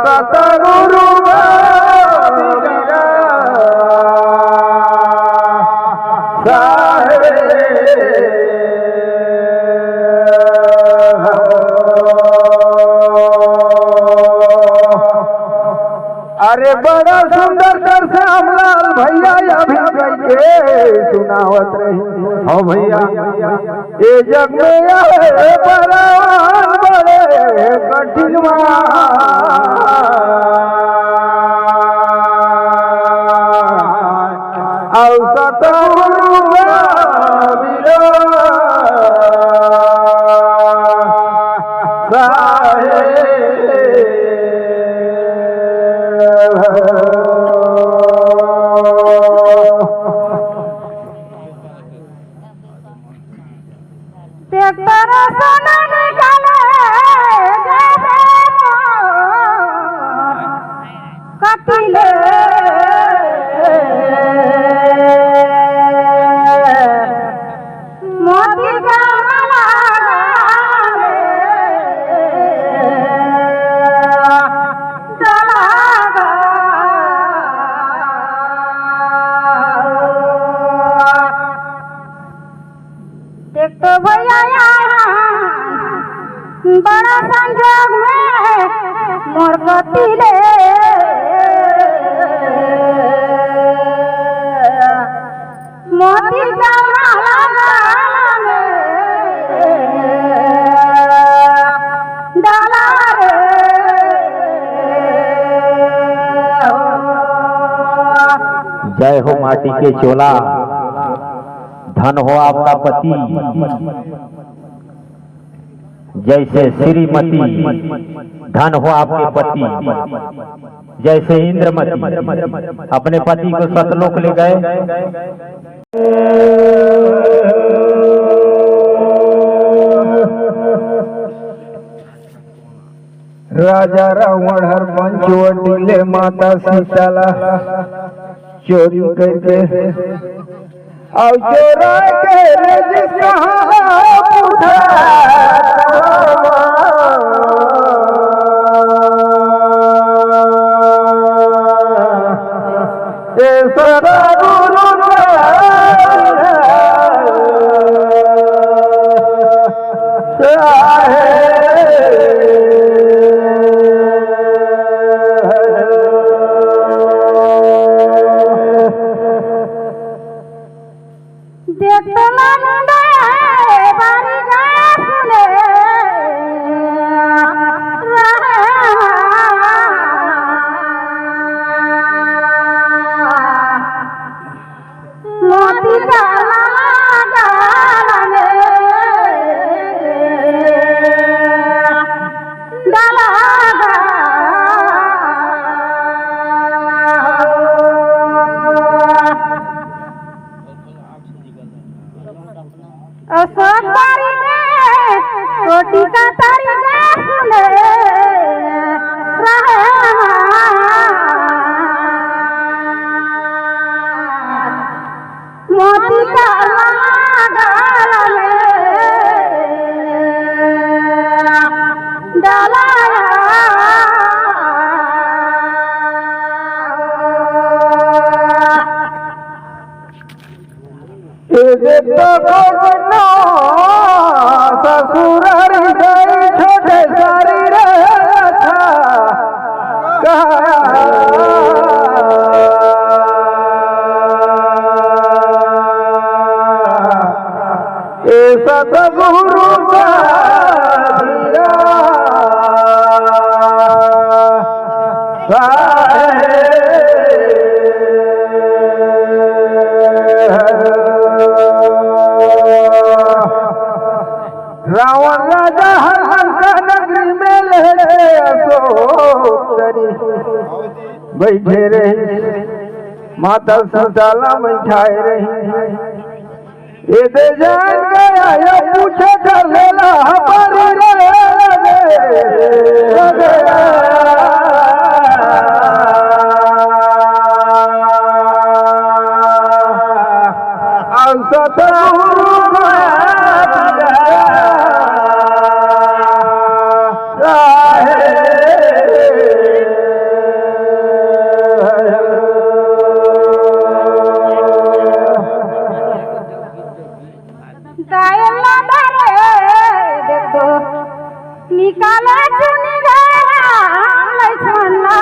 सतगुरु अरे बड़ा सुंदर कर श्यामलाल भैया अभी के सुनावत रही हो भैया ये जग में आए बड़वान बड़े कठिन बड़ा संजोग में मोर कतिले मोती का माला डाला रे जय हो माटी के चोला, धन हो आपका पति, जैसे श्रीमती धन हो आपके पति, जैसे इंद्रमती अपने पति को सतलोक ले गए। राजा रावण हर पंचवटी माता सीताला चोरी करके और चोरा के जिसका रोटी का तरीका सुने मोती का डाला ससुर छोटे सारी रखा सतगुरु रावण राजा हर नगरी में बैठे रहे, माता सीताला बैठाए रही। ये दे जान गया या पूछे कर लेला हमारी दायला दारे देखो निकाला चुनी गया लछमना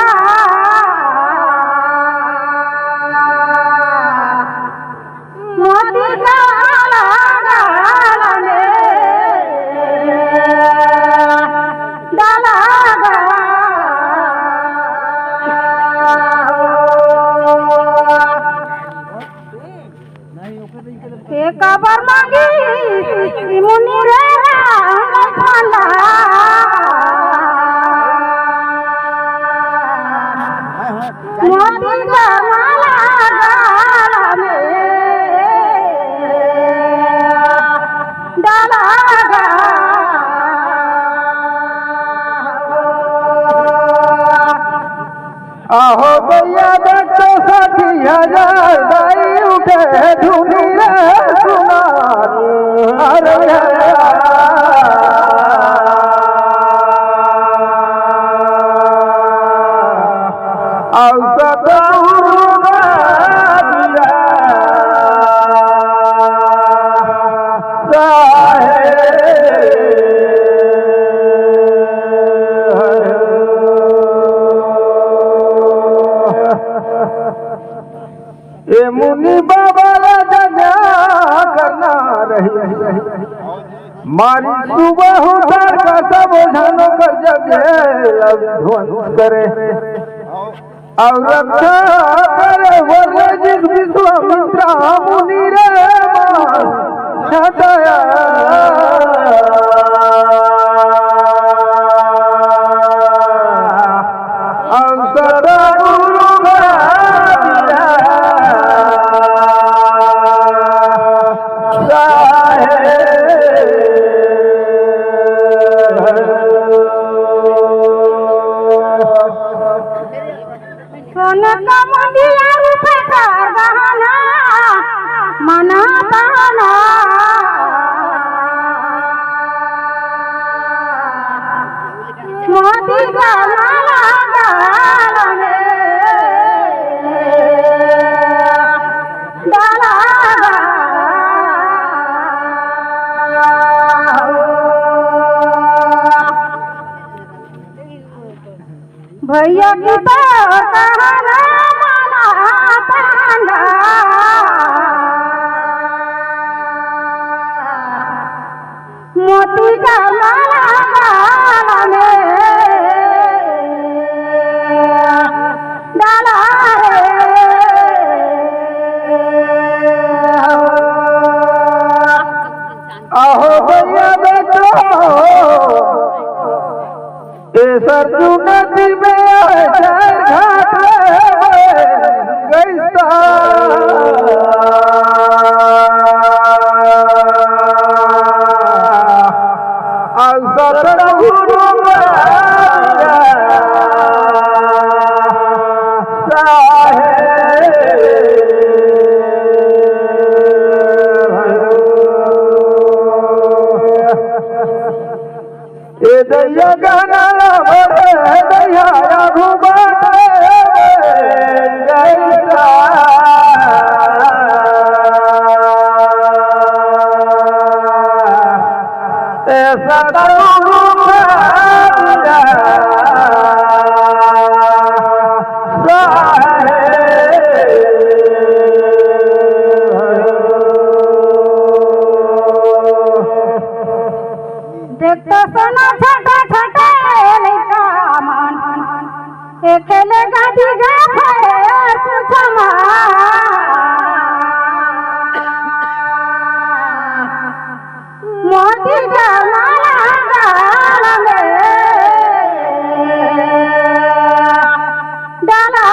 मोती गाला गाला में डाला एक बार मांगी मुनि रे खाना मोती गाला गाला में डाला आहो भैया देखो 60,000 दाई उठे धुनी रे सुना अरे औसत ये मुनि बाबा जगा करना रही मारी सुबह उतर का सब झनो कर जगे अब ध्वंस करे और रक्षा करे वर्ग जिस विश्वामित्रा मुनि रे छटाया सोने का मुंडिया रूपे का गहना मना ताना मोती का माला गाला में डाला भैया की कहना माना ताना मोती का माला गाला में डाला आहो भैया देखो ये सरजू नदी में घाट गईसा ये दैया गाना दैया घुबाट देखता सोना छोटा छोटा लड़का मन खेले गाड़ी गाथे और पूछा मोती का माला गाला में डाला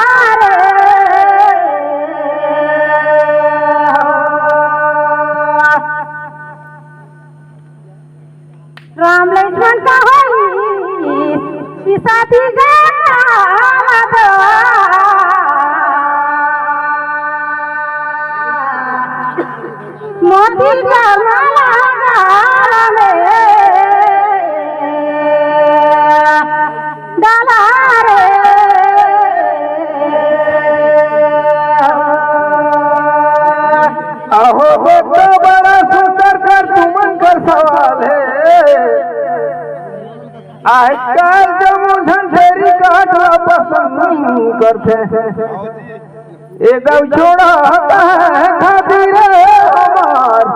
राम लक्ष्मण का होई साथी गाना मोती का माला गाल में डाला रे अहो बेटा बड़ा सुंदर कर तुमन कर सवाल है आजकल जब झंझेरी काटना पसंद करते हैं ये दब छोड़ा है खातिर हमार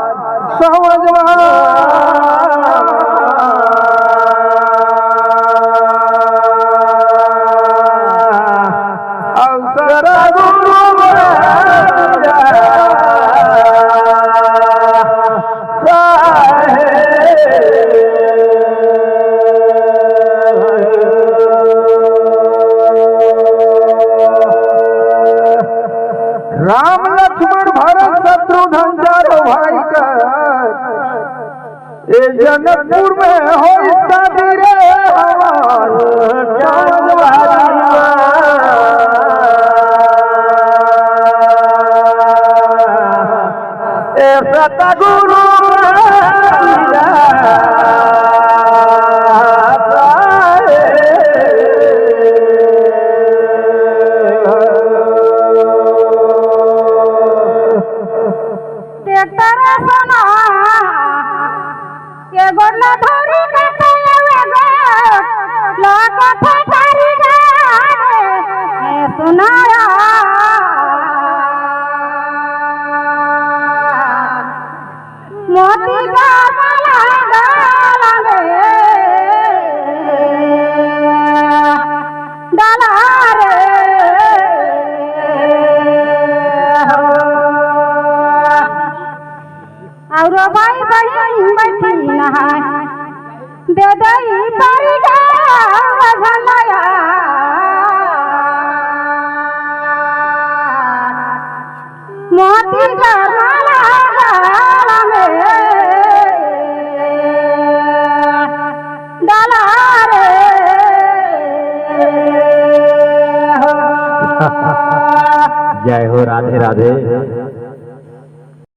समझवा अवसर गुरु राम लक्ष्मण भरत शत्रुघ्न चारों भाई का ये जनकपुर में हो शादी रे हमार सतगुरु गोडला धोरी काटे वे गो लोक फटारी गे सुनाया मोती का माला गाल में डाला रे और भाई बहन बैठी नहाय दे दई परी झलया मोती का माला गाल में डाला रे जय हो राधे राधे।